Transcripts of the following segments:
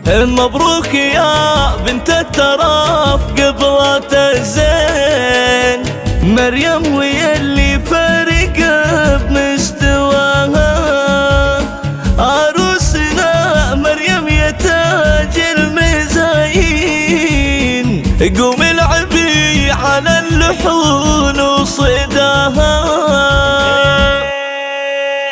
مبروك يا بنت التراف قبلة الزين، مريم ويا اللي فارق بمستواها. عروسنا مريم يا تاج المزايين، قوم العبي على اللحون وصداها.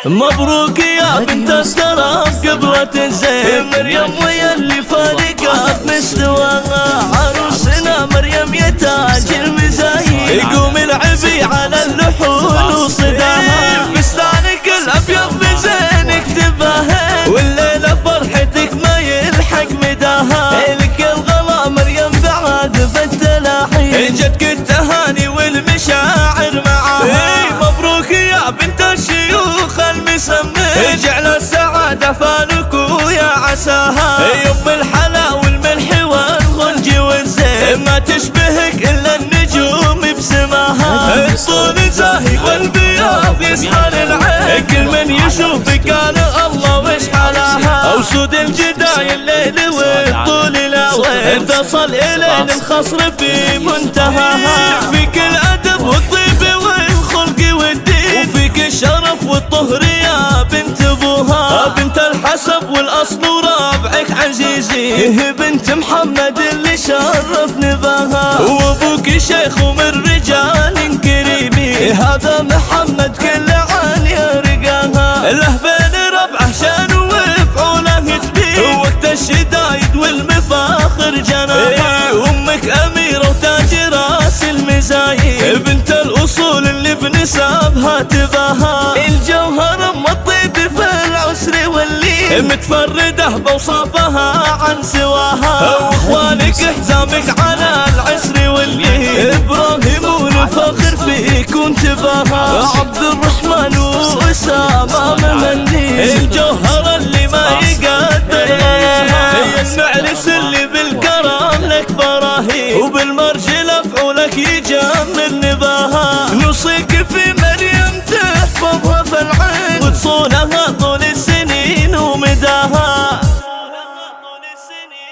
مبروك يا بنت التراف قبلة الزين، مريم ويا اللي فارقة بمستواها. عروسنا مريم يا تاج المزايين، قوم العبي على اللحون وصداها. فستانك الابيض بزينك تباهي، والليلة فرحتك ما يلحق مداها. لك الغلا مريم بعد بالتلاحين، جتك التهاني والمشاعر معاها. مبروك يا بنت الشيوخ المسمين، جعل السعادة فالك ويا عساها. يم الحلا والملح والخنج والزين، ما تشبهك إلا النجوم بسماها. الطول زاهي والبياض يسحر العين، كل من يشوفك قال الله وش حلاها. وسود الجداي الليل والطول الأوين، تصل إلين الخصر في منتهاها. فيك الأدب والطيب والخلق والدين، وفيك الشرف والطهر يا بنت ابوها. بنت الحسب والاصل ورابعك عزيزي، بنت محمد اللي شرف نباها. وابوك شيخ ومن رجال كريمين، هذا محمد كل عن يرقاها. له بين ربعه شان وفعوله تبين، وقت الشدايد والمفاخر جناها. امك اميره وتاج راس المزايين، بنت الاصول اللي بنسابها تباها. الجوهر ام الطيب في العسر واللين، متفرده بوصافها عن سواها. واخوانك حزامك على العسر واللين، ابراهيم والفخر فيك وانتباها. عبد الرحمن واسامه ممنين، الجوهر اللي ما يقدر غلاها. المعرس اللي بالكرم لك براهين، وبالمرج لفعولك يجي